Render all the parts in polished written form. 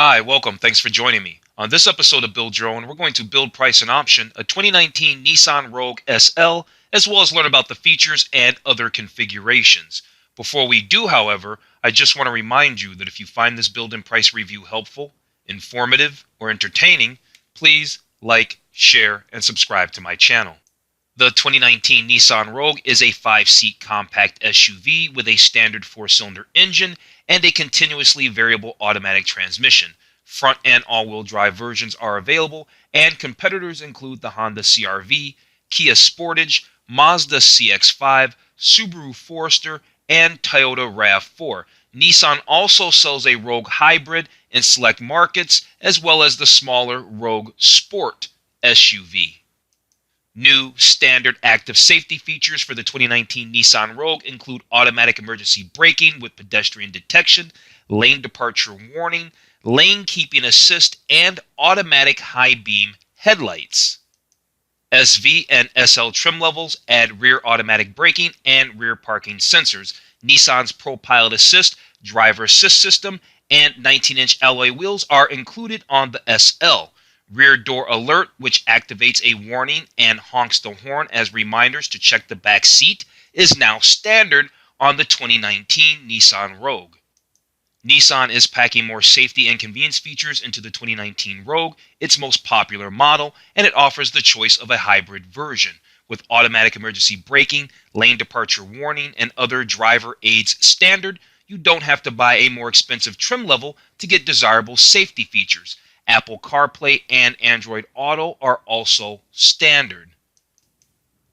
Hi, welcome. Thanks for joining me. On this episode of Build Your Own, we're going to build, price, and option a 2019 Nissan Rogue SL, as well as learn about the features and other configurations. Before we do, however, I just want to remind you that if you find this build and price review helpful, informative, or entertaining, please like, share, and subscribe to my channel. The 2019 Nissan Rogue is a 5-seat compact SUV with a standard 4-cylinder engine and a continuously variable automatic transmission. Front and all-wheel drive versions are available, and competitors include the Honda CR-V, Kia Sportage, Mazda CX-5, Subaru Forester, and Toyota RAV4. Nissan also sells a Rogue Hybrid in select markets, as well as the smaller Rogue Sport SUV. New standard active safety features for the 2019 Nissan Rogue include automatic emergency braking with pedestrian detection, lane departure warning, lane keeping assist, and automatic high beam headlights. SV and SL trim levels add rear automatic braking and rear parking sensors. Nissan's ProPilot Assist, driver assist system, and 19-inch alloy wheels are included on the SL. Rear door alert, which activates a warning and honks the horn as reminders to check the back seat, is now standard on the 2019 Nissan Rogue. Nissan is packing more safety and convenience features into the 2019 Rogue, its most popular model, and it offers the choice of a hybrid version. With automatic emergency braking, lane departure warning, and other driver aids standard, you don't have to buy a more expensive trim level to get desirable safety features. Apple CarPlay and Android Auto are also standard.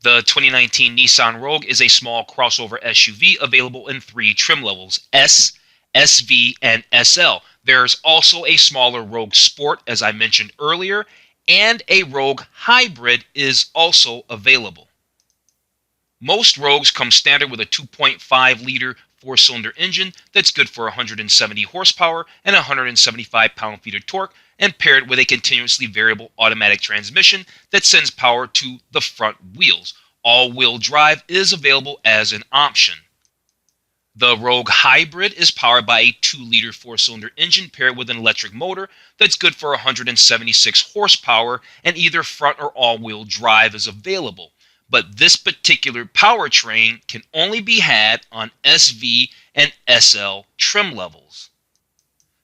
The 2019 Nissan Rogue is a small crossover SUV available in 3 trim levels, S, SV, and SL. There's also a smaller Rogue Sport, as I mentioned earlier, and a Rogue Hybrid is also available. Most Rogues come standard with a 2.5-liter 4-cylinder engine that's good for 170 horsepower and 175 pound-feet of torque, and paired with a continuously variable automatic transmission that sends power to the front wheels. All-wheel drive is available as an option. The Rogue Hybrid is powered by a 2-liter 4-cylinder engine paired with an electric motor that's good for 176 horsepower, and either front or all-wheel drive is available. But this particular powertrain can only be had on SV and SL trim levels.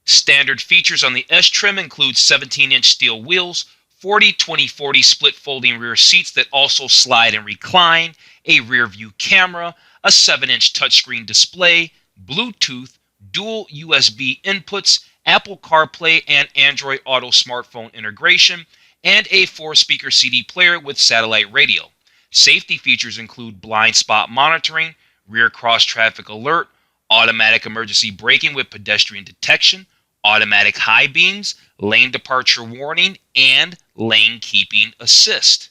Standard features on the S trim include 17-inch steel wheels, 40-20-40 split folding rear seats that also slide and recline, a rear view camera, a 7-inch touchscreen display, Bluetooth, dual USB inputs, Apple CarPlay and Android Auto smartphone integration, and a 4-speaker CD player with satellite radio. Safety features include blind spot monitoring, rear cross traffic alert, automatic emergency braking with pedestrian detection, automatic high beams, lane departure warning, and lane keeping assist.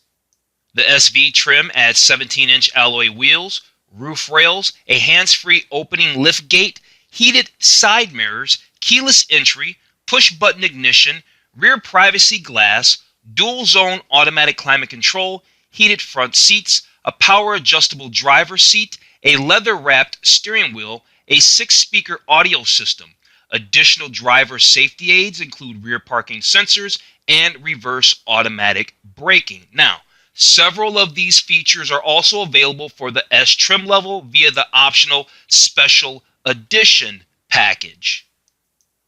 The SV trim adds 17-inch alloy wheels, roof rails, a hands-free opening lift gate, heated side mirrors, keyless entry, push-button ignition, rear privacy glass, dual-zone automatic climate control, heated front seats, a power-adjustable driver's seat, a leather-wrapped steering wheel, a 6-speaker audio system. Additional driver safety aids include rear parking sensors and reverse automatic braking. Now, several of these features are also available for the S trim level via the optional Special Edition package.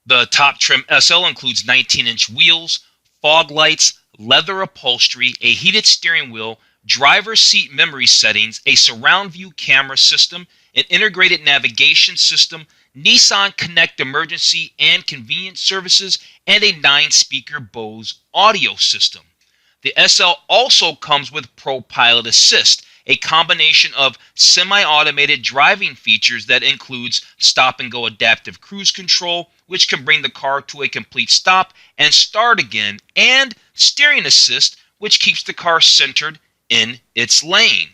The top trim SL includes 19-inch wheels, fog lights, leather upholstery, a heated steering wheel, driver seat memory settings, a surround view camera system, an integrated navigation system, Nissan Connect emergency and convenience services, and a 9-speaker Bose audio system. The SL also comes with ProPilot Assist, a combination of semi-automated driving features that includes stop-and-go adaptive cruise control, which can bring the car to a complete stop and start again, and steering assist, which keeps the car centered in its lane.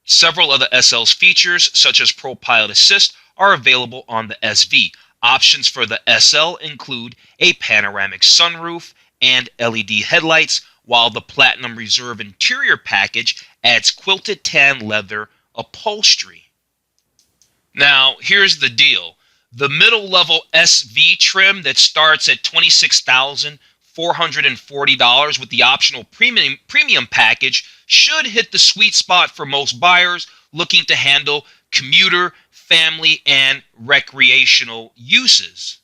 Several of the SL's features, such as ProPilot Assist, are available on the SV. Options for the SL include a panoramic sunroof and LED headlights, while the Platinum Reserve interior package adds quilted tan leather upholstery. Now, here's the deal. The middle level SV trim that starts at $26,440 with the optional premium package should hit the sweet spot for most buyers looking to handle commuter, family, and recreational uses.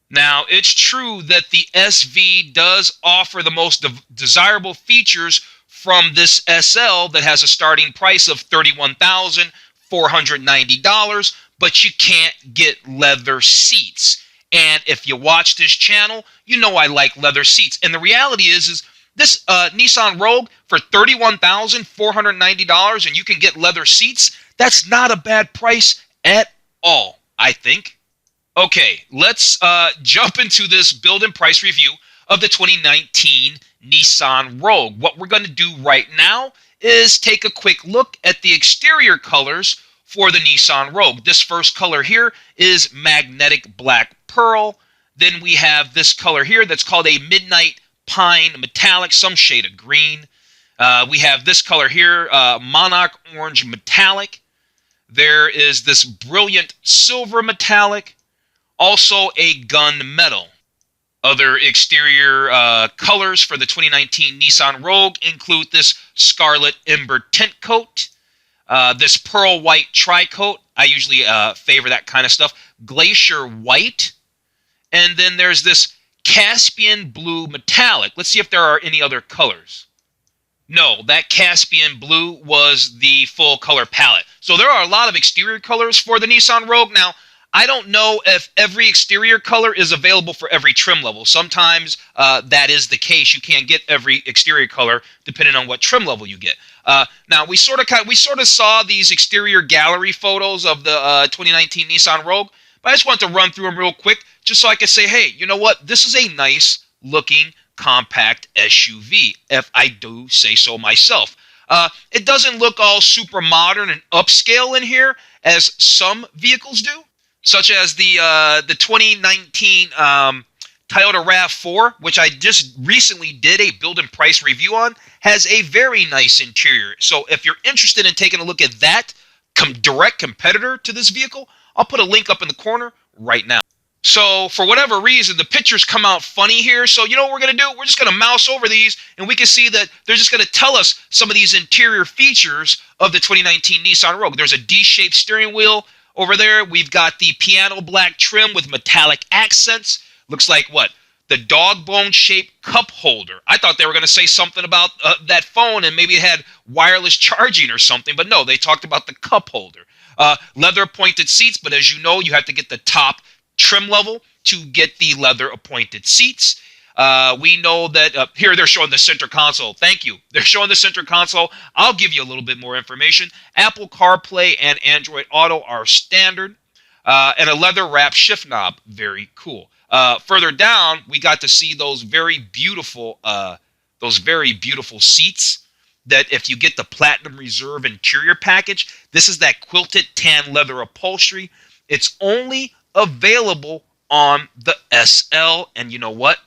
Now, it's true that the SV does offer the most desirable features from this SL that has a starting price of $31,490, but you can't get leather seats. And if you watch this channel, you know I like leather seats. And the reality is this Nissan Rogue for $31,490 and you can get leather seats, that's not a bad price at all, I think. Okay, let's jump into this build and price review of the 2019 Nissan Rogue. What we're going to do right now is take a quick look at the exterior colors for the Nissan Rogue. This first color here is magnetic black pearl. Then we have this color here that's called a midnight pine metallic, some shade of green. We have this color here, monarch orange metallic. There is this brilliant silver metallic. Also a gunmetal. Other exterior colors for the 2019 Nissan Rogue include this scarlet ember tint coat, this pearl white tri-coat. I usually favor that kind of stuff. Glacier white. And then there's this Caspian blue metallic. Let's see if there are any other colors. No, that Caspian blue was the full color palette. So there are a lot of exterior colors for the Nissan Rogue. Now, I don't know if every exterior color is available for every trim level. Sometimes that is the case. You can't get every exterior color depending on what trim level you get. Now we sort of saw these exterior gallery photos of the 2019 Nissan Rogue, but I just want to run through them real quick just so I can say, hey, you know what? This is a nice looking compact SUV, if I do say so myself. It doesn't look all super modern and upscale in here as some vehicles do, such as the 2019 Toyota RAV4, which I just recently did a build and price review on, has a very nice interior. So if you're interested in taking a look at that direct competitor to this vehicle, I'll put a link up in the corner right now. So for whatever reason, the pictures come out funny here. So you know what we're going to do? We're just going to mouse over these, and we can see that they're just going to tell us some of these interior features of the 2019 Nissan Rogue. There's a D-shaped steering wheel. Over there, we've got the piano black trim with metallic accents. Looks like what? The dog bone shaped cup holder. I thought they were going to say something about that phone and maybe it had wireless charging or something, but no, they talked about the cup holder. Leather appointed seats, but as you know, you have to get the top trim level to get the leather appointed seats. We know that here they're showing the center console. Thank you. They're showing the center console. I'll give you a little bit more information. Apple CarPlay and Android Auto are standard. And a leather wrap shift knob. Very cool. Further down, we got to see those very beautiful seats that if you get the Platinum Reserve interior package, this is that quilted tan leather upholstery. It's only available on the SL, and you know what?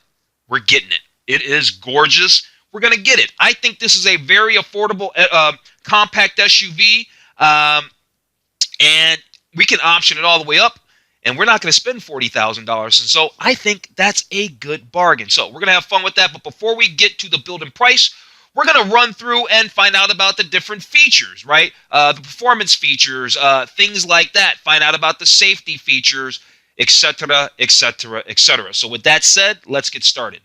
We're getting it. It is gorgeous. We're going to get it. I think this is a very affordable compact SUV, and we can option it all the way up, and we're not going to spend $40,000. And so I think that's a good bargain. So we're going to have fun with that. But before we get to the build and price, we're going to run through and find out about the different features, right? The performance features, things like that. Find out about the safety features, etc., etc., etc. So with that said, let's get started.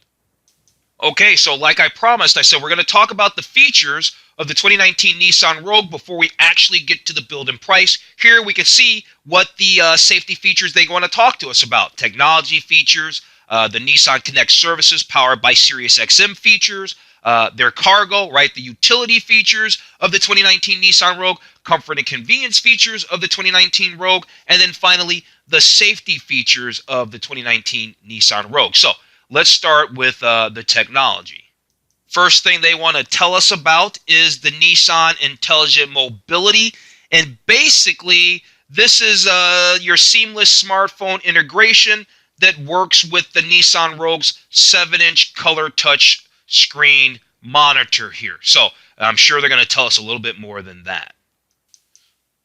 Okay, so like I promised, I said we're going to talk about the features of the 2019 Nissan Rogue before we actually get to the build and price. Here we can see what the safety features they want to talk to us about. Technology features, the Nissan Connect services powered by SiriusXM features, their cargo, right? The utility features of the 2019 Nissan Rogue, comfort and convenience features of the 2019 Rogue, and then finally the safety features of the 2019 Nissan Rogue. So let's start with the technology. First thing they want to tell us about is the Nissan Intelligent Mobility, and basically this is your seamless smartphone integration that works with the Nissan Rogue's 7-inch color touch screen monitor here. So I'm sure they're going to tell us a little bit more than that.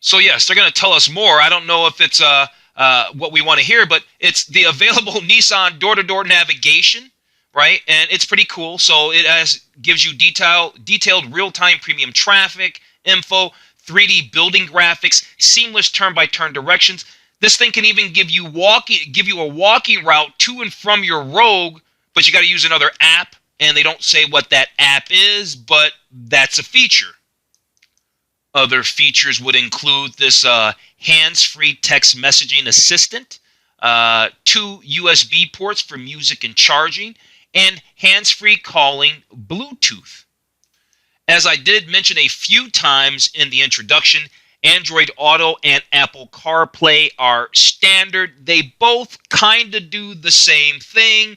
So yes, they're going to tell us more. I don't know if it's what we want to hear, but it's the available Nissan door-to-door navigation, right? And it's pretty cool. So it gives you detailed real-time premium traffic info, 3D building graphics, seamless turn-by-turn directions. This thing can even give you a walking route to and from your Rogue, but you got to use another app, and they don't say what that app is, but that's a feature. Other features would include this hands-free text messaging assistant, 2 USB ports for music and charging, and hands-free calling Bluetooth. As I did mention a few times in the introduction, Android Auto and Apple CarPlay are standard. They both kind of do the same thing.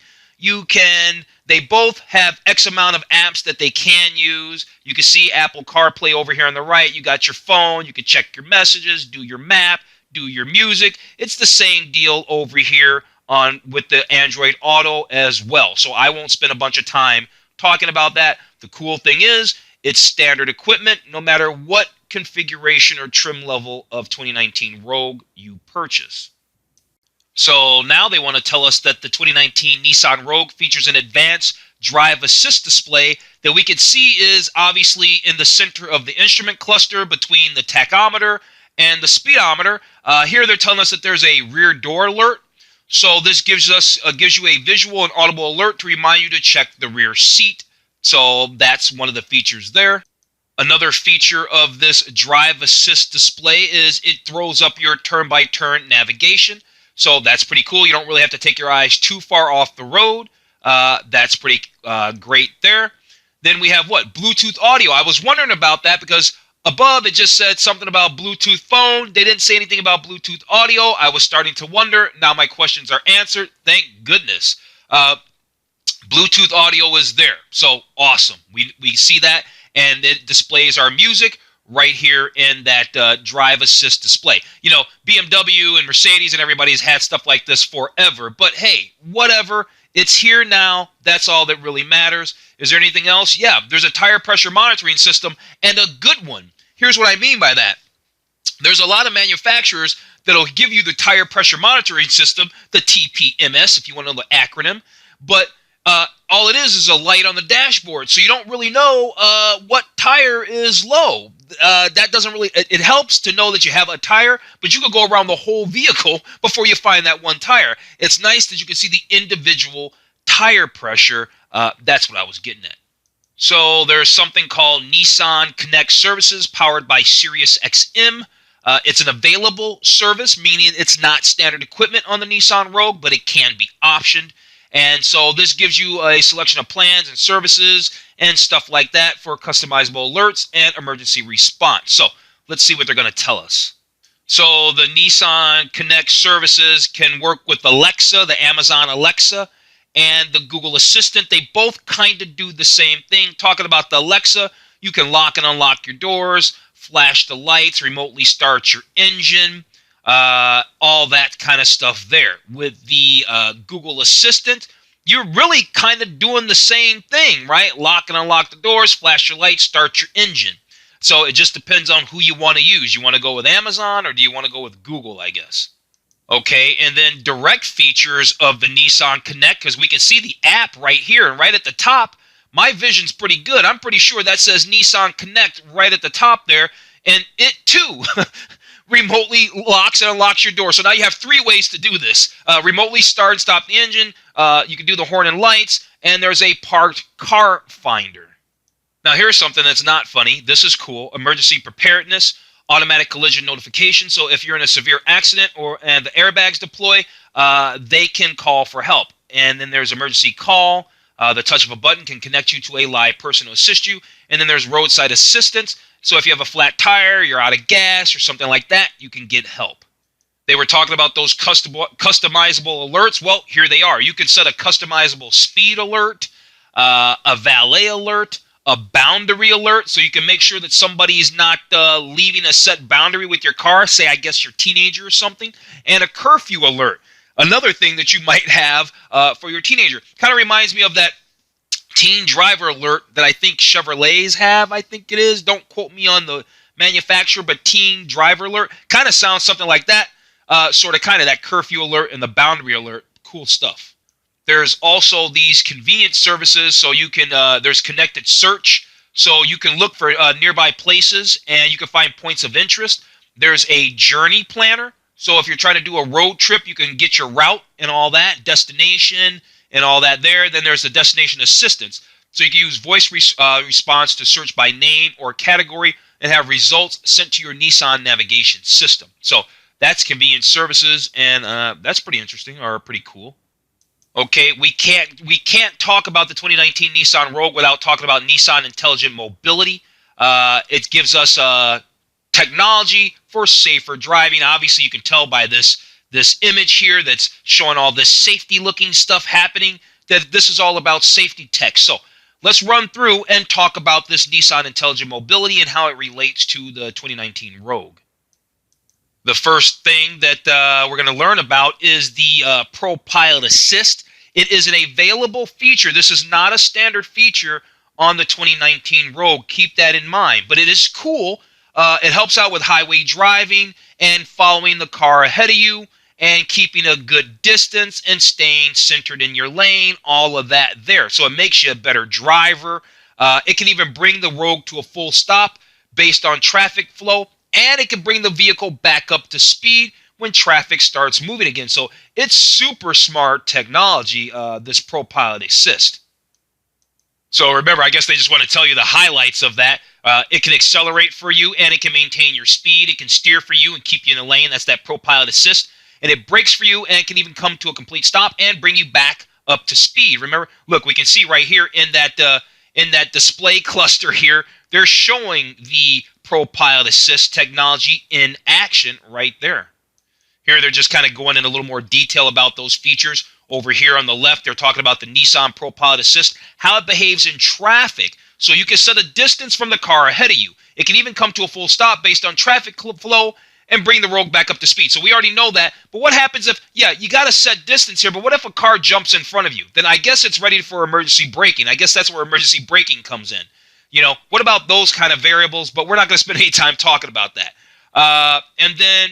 They both have X amount of apps that they can use. You can see Apple CarPlay over here on the right. You got your phone. You can check your messages, do your map, do your music. It's the same deal over here with the Android Auto as well. So I won't spend a bunch of time talking about that. The cool thing is it's standard equipment no matter what configuration or trim level of 2019 Rogue you purchase. So now they want to tell us that the 2019 Nissan Rogue features an advanced drive assist display that we can see is obviously in the center of the instrument cluster between the tachometer and the speedometer. Here they're telling us that there's a rear door alert. So this gives you a visual and audible alert to remind you to check the rear seat. So that's one of the features there. Another feature of this drive assist display is it throws up your turn-by-turn navigation. So that's pretty cool. You don't really have to take your eyes too far off the road. That's pretty great there. Then we have what? Bluetooth audio. I was wondering about that because above it just said something about Bluetooth phone. They didn't say anything about Bluetooth audio. I was starting to wonder. Now my questions are answered. Thank goodness. Bluetooth audio is there. So awesome. We see that, and it displays our music right here in that drive assist display. You know, BMW and Mercedes and everybody's had stuff like this forever. But hey, whatever. It's here now. That's all that really matters. Is there anything else? Yeah, there's a tire pressure monitoring system, and a good one. Here's what I mean by that. There's a lot of manufacturers that'll give you the tire pressure monitoring system, the TPMS, if you want to know the acronym. But all it is a light on the dashboard, so you don't really know what tire is low. That doesn't really, it helps to know that you have a tire, but you could go around the whole vehicle before you find that one tire. It's nice that you can see the individual tire pressure. That's what I was getting at. So there's something called Nissan Connect Services powered by SiriusXM. It's an available service, meaning it's not standard equipment on the Nissan Rogue, but it can be optioned. And so this gives you a selection of plans and services and stuff like that for customizable alerts and emergency response. So let's see what they're going to tell us. So the Nissan Connect services can work with Alexa, the Amazon Alexa, and the Google Assistant. They both kind of do the same thing. Talking about the Alexa, you can lock and unlock your doors, flash the lights, remotely start your engine, all that kind of stuff there. With the Google Assistant, you're really kind of doing the same thing, right? Lock and unlock the doors, flash your lights, start your engine. So it just depends on who you want to use. You want to go with Amazon or do you want to go with Google, I guess? Okay, and then direct features of the Nissan Connect, because we can see the app right here, and right at the top, my vision's pretty good. I'm pretty sure that says Nissan Connect right at the top there, and it too remotely locks and unlocks your door. So now you have 3 ways to do this. Remotely start and stop the engine, you can do the horn and lights, and there's a parked car finder. Now here's something that's not funny. This is cool. Emergency preparedness, automatic collision notification. So if you're in a severe accident and the airbags deploy, they can call for help. And then there's emergency call. The touch of a button can connect you to a live person to assist you. And then there's roadside assistance. So if you have a flat tire, you're out of gas or something like that, you can get help. They were talking about those customizable alerts. Well, here they are. You can set a customizable speed alert, a valet alert, a boundary alert, so you can make sure that somebody's not leaving a set boundary with your car, say, I guess, your teenager or something, and a curfew alert. Another thing that you might have for your teenager. Kind of reminds me of that teen driver alert that I think Chevrolets have, I think it is. Don't quote me on the manufacturer, but teen driver alert. Kind of sounds something like that. sort of kind of that curfew alert and the boundary alert. Cool stuff. There's also these convenience services, so you can, there's connected search, so you can look for nearby places and you can find points of interest. There's a journey planner, so if you're trying to do a road trip, you can get your route and all that, destination and all that there. Then there's the destination assistance, so you can use voice response to search by name or category and have results sent to your Nissan navigation system. So that's convenience services, and that's pretty interesting or pretty cool. Okay, we can't talk about the 2019 Nissan Rogue without talking about Nissan Intelligent Mobility. It gives us technology for safer driving. Obviously, you can tell by this image here that's showing all this safety-looking stuff happening that this is all about safety tech. So let's run through and talk about this Nissan Intelligent Mobility and how it relates to the 2019 Rogue. The first thing that we're going to learn about is the ProPilot Assist. It is an available feature. This is not a standard feature on the 2019 Rogue. Keep that in mind. But it is cool. It helps out with highway driving and following the car ahead of you and keeping a good distance and staying centered in your lane, all of that there. So it makes you a better driver. It can even bring the Rogue to a full stop based on traffic flow. And it can bring the vehicle back up to speed when traffic starts moving again. So it's super smart technology, this ProPilot Assist. So remember, I guess they just want to tell you the highlights of that. It can accelerate for you, and it can maintain your speed. It can steer for you and keep you in the lane. That's that ProPilot Assist. And it brakes for you, and it can even come to a complete stop and bring you back up to speed. Remember, look, we can see right here in that display cluster here, they're showing the ProPilot Assist technology in action right there. Here they're just kind of going in a little more detail about those features. Over here on the left, they're talking about the Nissan ProPilot Assist, how it behaves in traffic. So you can set a distance from the car ahead of you. It can even come to a full stop based on traffic flow and bring the Rogue back up to speed. So we already know that. But what happens if, you got to set distance here, but what if a car jumps in front of you? Then I guess it's ready for emergency braking. I guess that's where emergency braking comes in. What about those kind of variables? But we're not going to spend any time talking about that. And then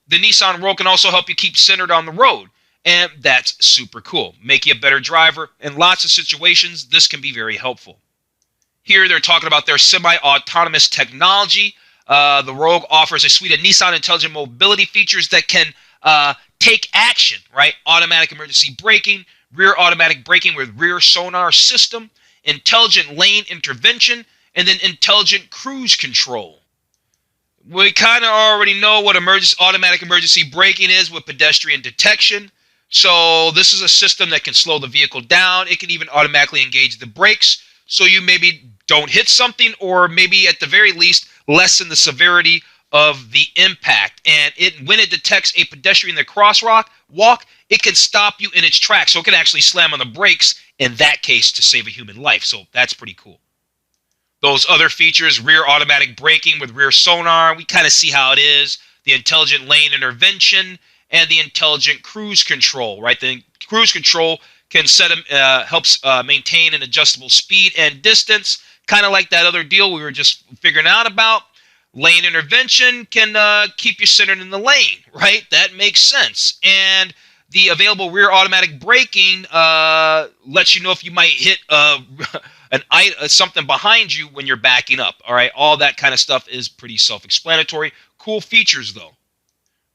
the Nissan Rogue can also help you keep centered on the road. And that's super cool. Make you a better driver. In lots of situations, this can be very helpful. Here they're talking about their semi-autonomous technology. The Rogue offers a suite of Nissan Intelligent Mobility features that can take action, right? Automatic emergency braking, rear automatic braking with rear sonar system, intelligent lane intervention, and then intelligent cruise control. We kind of already know what automatic emergency braking is with pedestrian detection. So this is a system that can slow the vehicle down. It can even automatically engage the brakes so you maybe don't hit something, or maybe at the very least lessen the severity of the impact. And when it detects a pedestrian in the crosswalk, it can stop you in its tracks. So it can actually slam on the brakes in that case to save a human life. So that's pretty cool. Those other features, rear automatic braking with rear sonar, we kind of see how it is. The intelligent lane intervention and the intelligent cruise control, right? The cruise control can helps maintain an adjustable speed and distance, kind of like that other deal we were just figuring out about. Lane intervention can keep you centered in the lane, right? That makes sense. And the available rear automatic braking lets you know if you might hit something behind you when you're backing up. All right, all that kind of stuff is pretty self-explanatory. Cool features, though.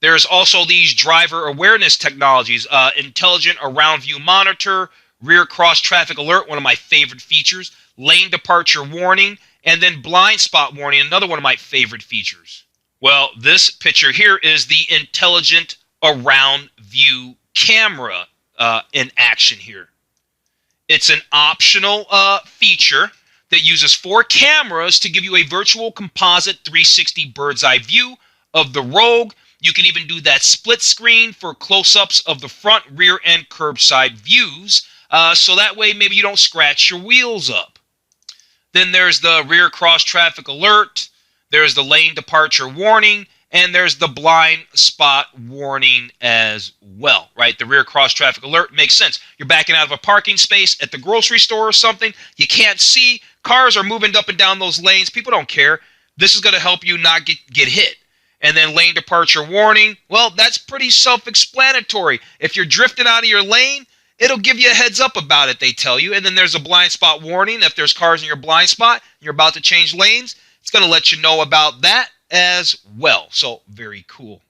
There's also these driver awareness technologies, intelligent around view monitor, rear cross traffic alert, one of my favorite features, lane departure warning, and then blind spot warning, another one of my favorite features. Well, this picture here is the intelligent around view camera in action here. It's an optional feature that uses 4 cameras to give you a virtual composite 360 bird's eye view of the Rogue. You can even do that split screen for close-ups of the front, rear, and curbside views. So that way maybe you don't scratch your wheels up. Then there's the rear cross traffic alert. There's the lane departure warning. And there's the blind spot warning as well, right? The rear cross traffic alert makes sense. You're backing out of a parking space at the grocery store or something. You can't see. Cars are moving up and down those lanes. People don't care. This is going to help you not get hit. And then lane departure warning, well, that's pretty self-explanatory. If you're drifting out of your lane, it'll give you a heads up about it, they tell you. And then there's a blind spot warning. If there's cars in your blind spot, you're about to change lanes, it's going to let you know about that as well. So very cool.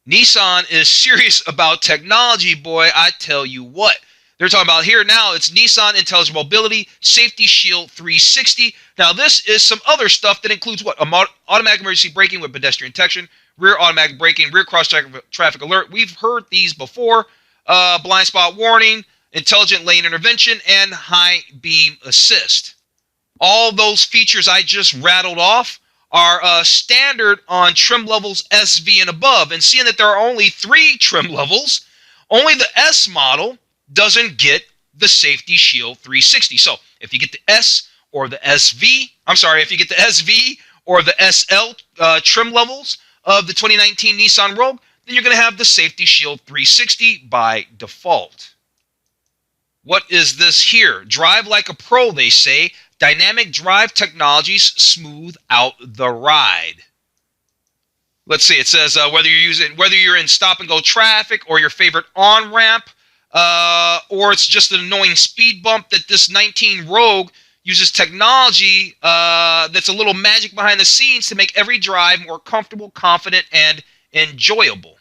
Nissan is serious about technology, boy, I tell you what. They're talking about here now, it's Nissan Intelligent Mobility Safety Shield 360. Now, this is some other stuff that includes what? Automatic emergency braking with pedestrian detection, rear automatic braking, rear cross-traffic alert. We've heard these before. Blind spot warning, intelligent lane intervention, and high beam assist. All those features I just rattled off are standard on trim levels SV and above. And seeing that there are only 3 trim levels, only the S model doesn't get the Safety Shield 360. So if you get the S or the SV, if you get the SV or the SL trim levels of the 2019 Nissan Rogue, then you're going to have the Safety Shield 360 by default. What is this here? Drive like a pro, they say. Dynamic drive technologies smooth out the ride. Let's see. It says whether you're in stop and go traffic or your favorite on ramp, or it's just an annoying speed bump, that this 19 Rogue uses technology that's a little magic behind the scenes to make every drive more comfortable, confident, and enjoyable.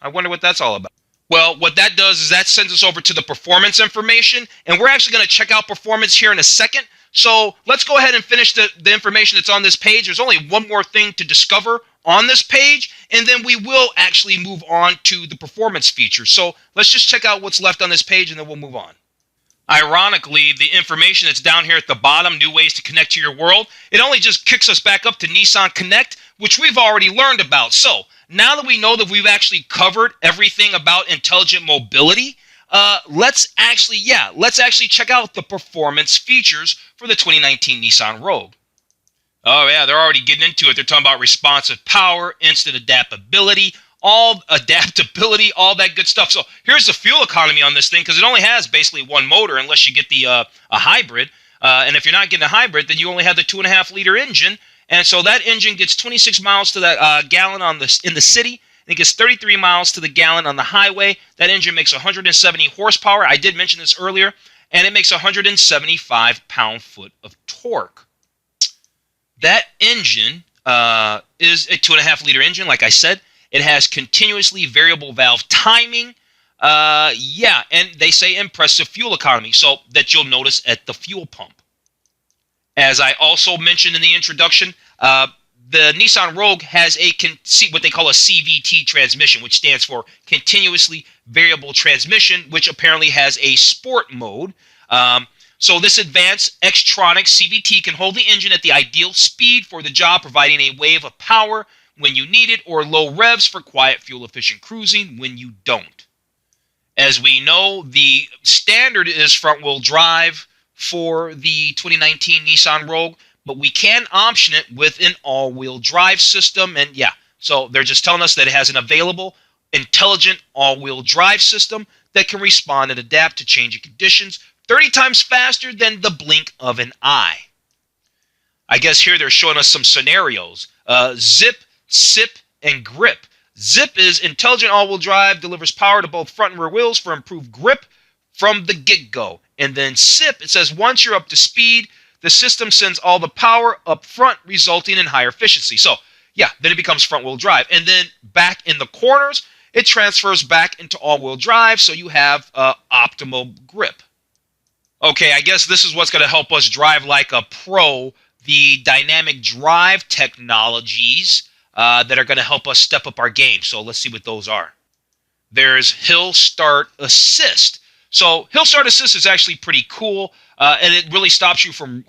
I wonder what that's all about. Well, what that does is that sends us over to the performance information, and we're actually going to check out performance here in a second. So let's go ahead and finish the information that's on this page. There's only one more thing to discover on this page, and then we will actually move on to the performance features. So let's just check out what's left on this page, and then we'll move on. Ironically, the information that's down here at the bottom, new ways to connect to your world, it only just kicks us back up to Nissan Connect, which we've already learned about. So now that we know that we've actually covered everything about intelligent mobility, let's actually check out the performance features for the 2019 Nissan Rogue. Oh yeah, they're already getting into it. They're talking about responsive power, instant adaptability, all that good stuff. So here's the fuel economy on this thing, because it only has basically one motor unless you get the a hybrid. And if you're not getting a hybrid, then you only have the 2.5-liter engine. And so that engine gets 26 miles to the gallon in the city, and it gets 33 miles to the gallon on the highway. That engine makes 170 horsepower. I did mention this earlier. And it makes 175 pound-foot of torque. That engine is a 2.5-liter engine, like I said. It has continuously variable valve timing. And they say impressive fuel economy, so that you'll notice at the fuel pump. As I also mentioned in the introduction, the Nissan Rogue has what they call a CVT transmission, which stands for Continuously Variable Transmission, which apparently has a sport mode. So this advanced Xtronic CVT can hold the engine at the ideal speed for the job, providing a wave of power when you need it, or low revs for quiet, fuel-efficient cruising when you don't. As we know, the standard is front-wheel drive for the 2019 Nissan Rogue, but we can option it with an all-wheel drive system. And so they're just telling us that it has an available, intelligent all-wheel drive system that can respond and adapt to changing conditions 30 times faster than the blink of an eye. I guess here they're showing us some scenarios. Zip, sip, and grip. Zip is intelligent all-wheel drive, delivers power to both front and rear wheels for improved grip from the get-go. And then sip, it says once you're up to speed, the system sends all the power up front, resulting in higher efficiency. So, then it becomes front-wheel drive. And then back in the corners, it transfers back into all-wheel drive, so you have optimal grip. Okay, I guess this is what's going to help us drive like a pro, the dynamic drive technologies that are going to help us step up our game. So let's see what those are. There's Hill Start Assist. So Hill Start Assist is actually pretty cool, and it really stops you from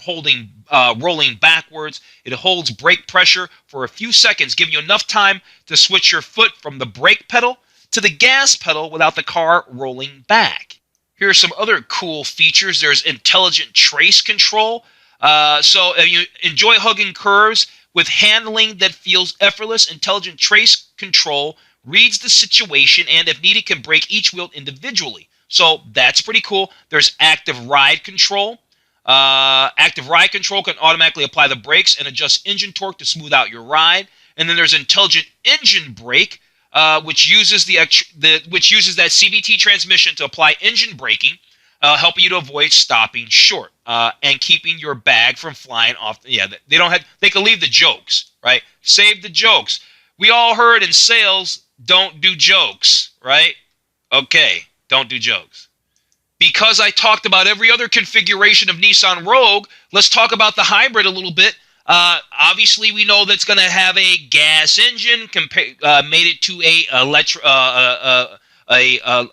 rolling backwards. It holds brake pressure for a few seconds, giving you enough time to switch your foot from the brake pedal to the gas pedal without the car rolling back. Here are some other cool features. There's intelligent trace control. So if you enjoy hugging curves with handling that feels effortless, intelligent trace control reads the situation and, if needed, can brake each wheel individually. So that's pretty cool. There's active ride control. Active ride control can automatically apply the brakes and adjust engine torque to smooth out your ride. And then there's intelligent engine brake, which uses which uses that CVT transmission to apply engine braking, helping you to avoid stopping short and keeping your bag from flying off. Yeah, they can leave the jokes, right? Save the jokes. We all heard in sales, don't do jokes, right? Okay, don't do jokes. Because I talked about every other configuration of Nissan Rogue, let's talk about the hybrid a little bit. Obviously, we know that's going to have a gas engine, made it to a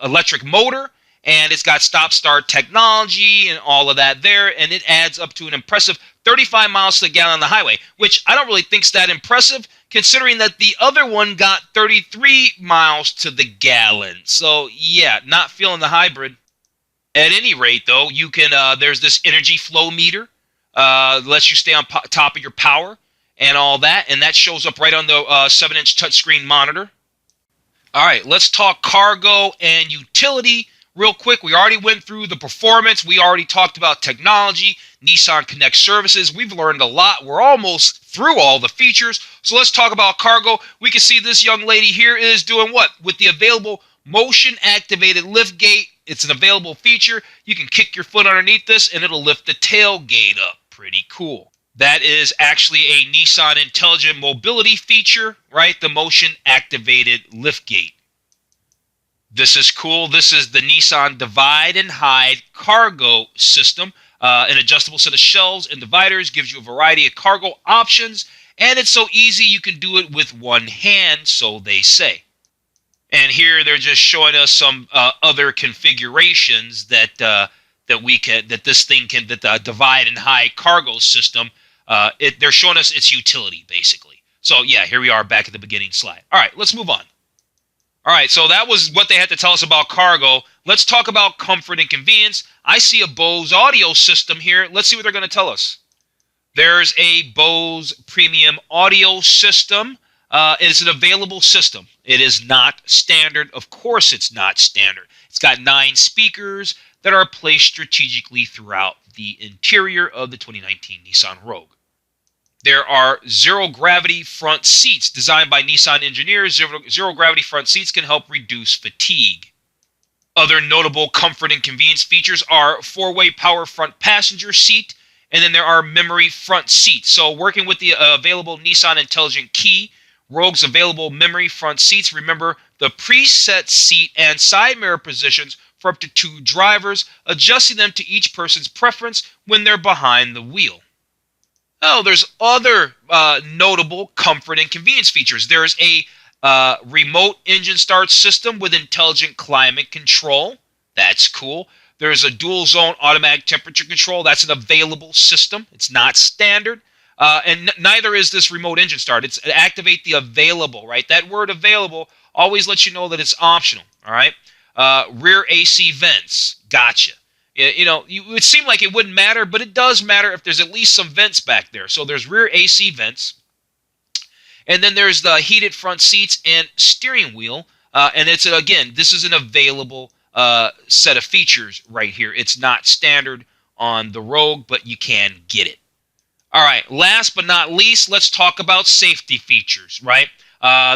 electric motor, and it's got stop-start technology and all of that there, and it adds up to an impressive 35 miles to the gallon on the highway, which I don't really think is that impressive, considering that the other one got 33 miles to the gallon. So, yeah, not feeling the hybrid. At any rate, though, you can. There's this energy flow meter, lets you stay on top of your power and all that, and that shows up right on the 7-inch touchscreen monitor. All right, let's talk cargo and utility real quick. We already went through the performance. We already talked about technology, Nissan Connect services. We've learned a lot. We're almost through all the features. So let's talk about cargo. We can see this young lady here is doing what? With the available motion-activated lift gate, it's an available feature. You can kick your foot underneath this, and it'll lift the tailgate up. Pretty cool. That is actually a Nissan Intelligent Mobility feature, right? The motion-activated lift gate. This is cool. This is the Nissan Divide and Hide cargo system. An adjustable set of shelves and dividers gives you a variety of cargo options, and it's so easy you can do it with one hand, so they say. And here they're just showing us some other configurations that the Divide and Hide cargo system. They're showing us its utility basically. So yeah, here we are back at the beginning slide. All right, let's move on. All right, so that was what they had to tell us about cargo. Let's talk about comfort and convenience. I see a Bose audio system here. Let's see what they're going to tell us. There's a Bose premium audio system. It is an available system. It is not standard. Of course it's not standard. It's got 9 speakers that are placed strategically throughout the interior of the 2019 Nissan Rogue. There are zero-gravity front seats designed by Nissan engineers. Zero-gravity front seats can help reduce fatigue. Other notable comfort and convenience features are 4-way power front passenger seat, and then there are memory front seats. So working with the available Nissan Intelligent Key, Rogue's available memory front seats, remember the preset seat and side mirror positions for up to 2 drivers, adjusting them to each person's preference when they're behind the wheel. Oh, there's other notable comfort and convenience features. There's a remote engine start system with intelligent climate control. That's cool. There's a dual zone automatic temperature control. That's an available system. It's not standard. And neither is this remote engine start. It's activate the available, right? That word available always lets you know that it's optional, all right? Rear AC vents. Gotcha. You know, it would seem like it wouldn't matter, but it does matter if there's at least some vents back there. So there's rear AC vents. And then there's the heated front seats and steering wheel. And it's, again, this is an available set of features right here. It's not standard on the Rogue, but you can get it. All right, last but not least, let's talk about safety features, right?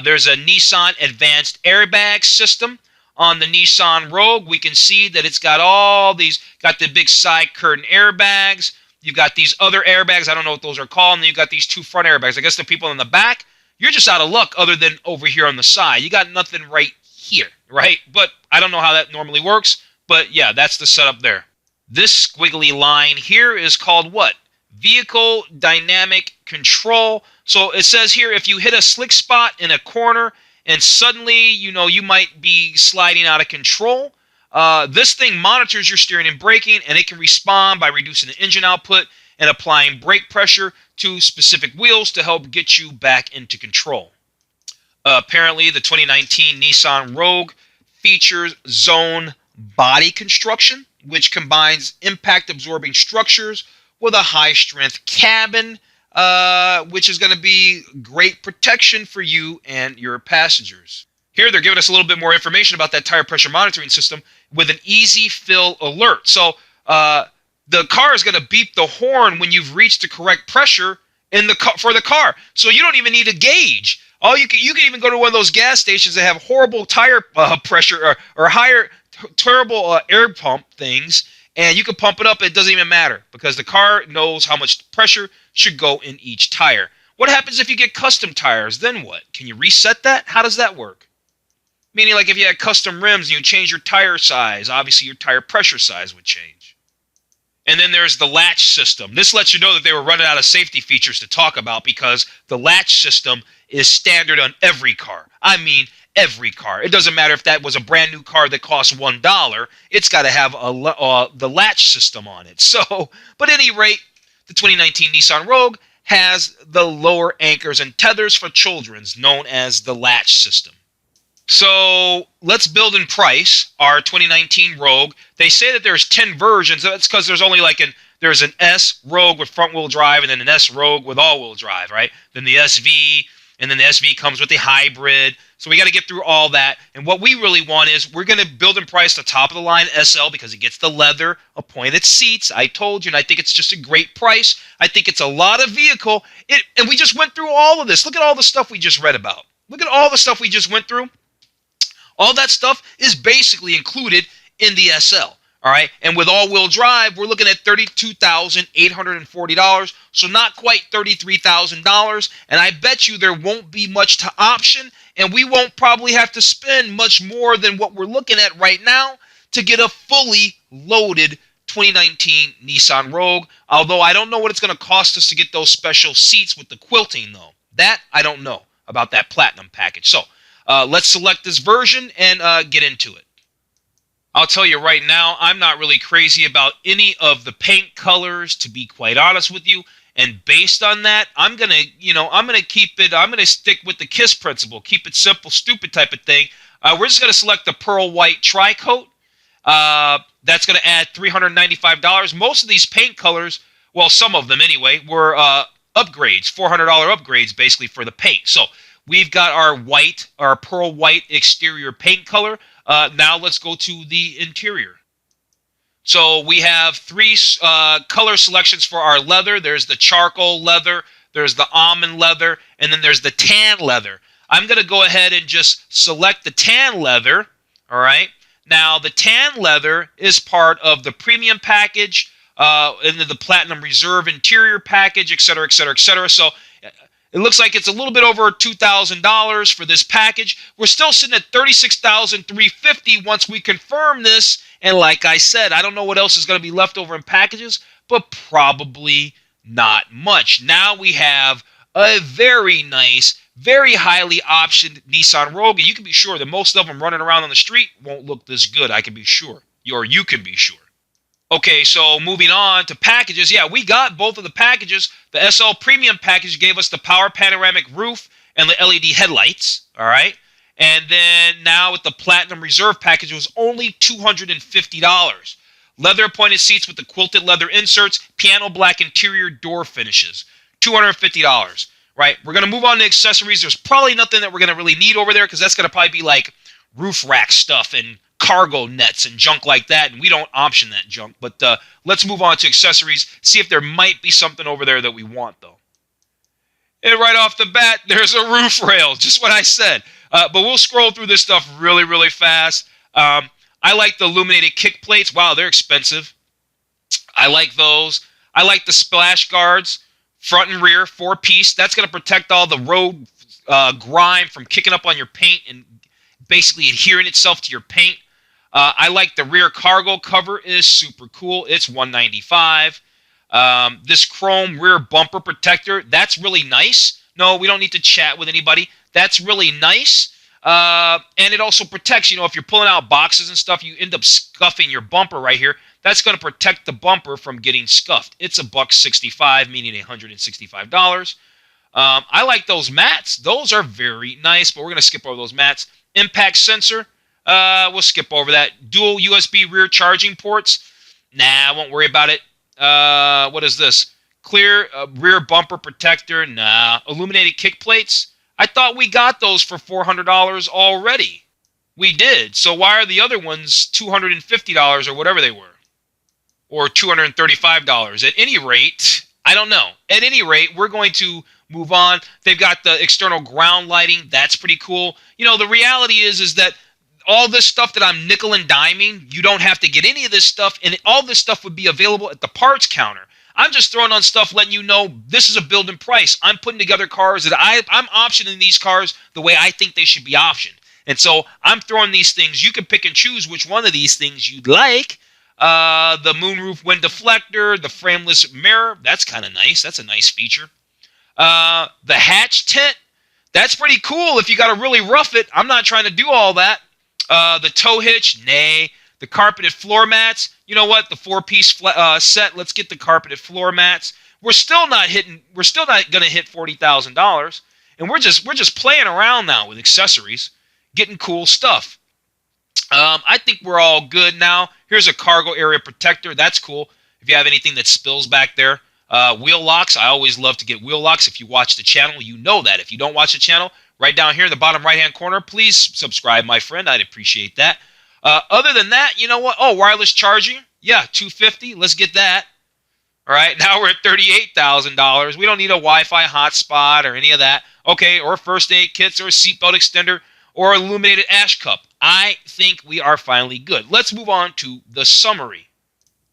There's a Nissan Advanced Airbag system. On the Nissan Rogue, we can see that it's got all these, got the big side curtain airbags. You've got these other airbags. I don't know what those are called. And then you've got these 2 front airbags. I guess the people in the back, you're just out of luck other than over here on the side. You got nothing right here, right? But I don't know how that normally works. But yeah, that's the setup there. This squiggly line here is called what? Vehicle Dynamic Control. So it says here, if you hit a slick spot in a corner, and suddenly, you know, you might be sliding out of control. This thing monitors your steering and braking, and it can respond by reducing the engine output and applying brake pressure to specific wheels to help get you back into control. Apparently, the 2019 Nissan Rogue features zone body construction, which combines impact-absorbing structures with a high-strength cabin, which is going to be great protection for you and your passengers. Here they're giving us a little bit more information about that tire pressure monitoring system with an easy fill alert. So the car is going to beep the horn when you've reached the correct pressure, in the car for the car. So you don't even need a gauge. All you can even go to one of those gas stations that have horrible tire pressure or higher terrible air pump things, and you can pump it up. It doesn't even matter because the car knows how much pressure should go in each tire. What happens if you get custom tires? Then what? Can you reset that? How does that work? Meaning, like if you had custom rims and you change your tire size, obviously your tire pressure size would change. And then there's the latch system. This lets you know that they were running out of safety features to talk about because the latch system is standard on every car. I mean, every car. It doesn't matter if that was a brand new car that costs $1. It's got to have the latch system on it. So, but at any rate, the 2019 Nissan Rogue has the lower anchors and tethers for children's, known as the latch system. So let's build and price our 2019 Rogue. They say that there's 10 versions. That's because there's only there's an S Rogue with front wheel drive and then an S Rogue with all wheel drive, right? Then the SV, and then the SV comes with the hybrid. So we got to get through all that. And what we really want is we're going to build and price the top of the line SL because it gets the leather appointed seats. I told you, and I think it's just a great price. I think it's a lot of vehicle. And we just went through all of this. Look at all the stuff we just read about. Look at all the stuff we just went through. All that stuff is basically included in the SL, all right? And with all-wheel drive, we're looking at $32,840, so not quite $33,000. And I bet you there won't be much to option, and we won't probably have to spend much more than what we're looking at right now to get a fully loaded 2019 Nissan Rogue, although I don't know what it's going to cost us to get those special seats with the quilting, though. That, I don't know about that Platinum package. So, let's select this version and get into it. I'll tell you right now, I'm not really crazy about any of the paint colors, to be quite honest with you. And based on that, I'm gonna stick with the KISS principle, keep it simple, stupid type of thing. We're just gonna select the pearl white tri-coat. That's gonna add $395. Most of these paint colors, well, some of them anyway, were upgrades, $400 upgrades basically for the paint. So we've got our pearl white exterior paint color. Now let's go to the interior. So we have three color selections for our leather. There's the charcoal leather, there's the almond leather, and then there's the tan leather. I'm going to go ahead and just select the tan leather, all right? Now, the tan leather is part of the premium package, and the Platinum Reserve interior package, et cetera, et cetera, et cetera. So it looks like it's a little bit over $2,000 for this package. We're still sitting at $36,350 once we confirm this. And like I said, I don't know what else is going to be left over in packages, but probably not much. Now we have a very nice, very highly optioned Nissan Rogue, and you can be sure that most of them running around on the street won't look this good. I can be sure, or you can be sure. Okay, so moving on to packages. Yeah, we got both of the packages. The SL Premium package gave us the power panoramic roof and the LED headlights, all right? And then now with the Platinum Reserve package, it was only $250. Leather appointed seats with the quilted leather inserts, piano black interior door finishes, $250, right? We're going to move on to accessories. There's probably nothing that we're going to really need over there because that's going to probably be like roof rack stuff and cargo nets and junk like that, and we don't option that junk. But let's move on to accessories, see if there might be something over there that we want, though. And right off the bat, there's a roof rail, just what I said. But we'll scroll through this stuff really, really fast. I like the illuminated kick plates. Wow, they're expensive. I like those. I like the splash guards, front and rear, 4-piece. That's going to protect all the road grime from kicking up on your paint and basically adhering itself to your paint. I like the rear cargo cover, is super cool. It's $195. This chrome rear bumper protector, that's really nice. No, we don't need to chat with anybody. That's really nice. And it also protects, if you're pulling out boxes and stuff, you end up scuffing your bumper right here. That's going to protect the bumper from getting scuffed. It's $165, meaning $165. I like those mats. Those are very nice, but we're going to skip over those mats. Impact sensor, we'll skip over that. Dual USB rear charging ports. Nah, I won't worry about it. What is this? Clear rear bumper protector. Nah. Illuminated kick plates. I thought we got those for $400 already. We did. So why are the other ones $250 or whatever they were? Or $235? At any rate, I don't know. At any rate, we're going to move on. They've got the external ground lighting. That's pretty cool. You know, the reality is that all this stuff that I'm nickel and diming, you don't have to get any of this stuff, and all this stuff would be available at the parts counter. I'm just throwing on stuff letting you know this is a build and price. I'm putting together cars that I'm optioning these cars the way I think they should be optioned. And so I'm throwing these things. You can pick and choose which one of these things you'd like. The moonroof wind deflector, the frameless mirror. That's kind of nice. That's a nice feature. The hatch tent. That's pretty cool if you got to really rough it. I'm not trying to do all that. The tow hitch. Nay. The carpeted floor mats. You know what? The 4-piece set. Let's get the carpeted floor mats. We're still not going to hit $40,000, and we're just playing around now with accessories, getting cool stuff. I think we're all good now. Here's a cargo area protector. That's cool. If you have anything that spills back there. Wheel locks. I always love to get wheel locks. If you watch the channel, you know that. If you don't watch the channel, right down here in the bottom right-hand corner, please subscribe, my friend. I'd appreciate that. Other than that, you know what? Oh, wireless charging. Yeah, $250. Let's get that. All right, now we're at $38,000. We don't need a Wi-Fi hotspot or any of that. Okay, or first aid kits or a seatbelt extender or illuminated ash cup. I think we are finally good. Let's move on to the summary.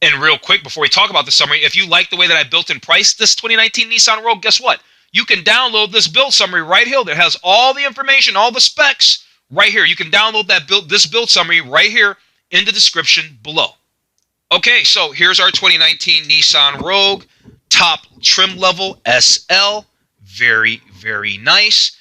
And real quick, before we talk about the summary, if you like the way that I built and priced this 2019 Nissan Rogue, guess what? You can download this build summary right here that has all the information, all the specs right here. You can download this build summary right here in the description below. Okay, so here's our 2019 Nissan Rogue, top trim level SL. Very, very nice.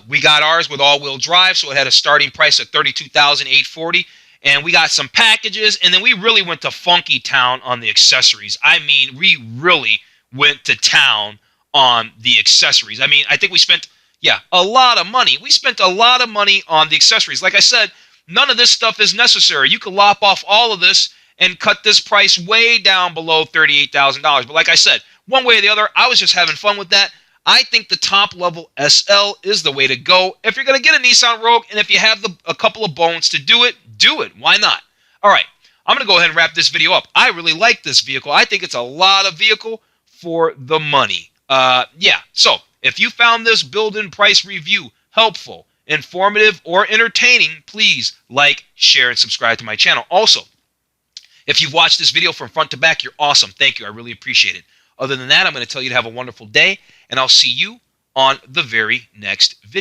We got ours with all-wheel drive, so it had a starting price of $32,840. And we got some packages, and then we really went to funky town on the accessories. I mean, we really went to town on the accessories. I mean, I think we spent, a lot of money. We spent a lot of money on the accessories. Like I said, none of this stuff is necessary. You could lop off all of this and cut this price way down below $38,000. But like I said, one way or the other, I was just having fun with that. I think the top level SL is the way to go if you're going to get a Nissan Rogue, and if you have a couple of bones to do it, do it. Why not? All right, I'm going to go ahead and wrap this video up. I really like this vehicle. I think it's a lot of vehicle for the money. So if you found this build and price review helpful, informative, or entertaining, please like, share, and subscribe to my channel. Also, if you've watched this video from front to back, you're awesome. Thank you. I really appreciate it. Other than that, I'm going to tell you to have a wonderful day, and I'll see you on the very next video.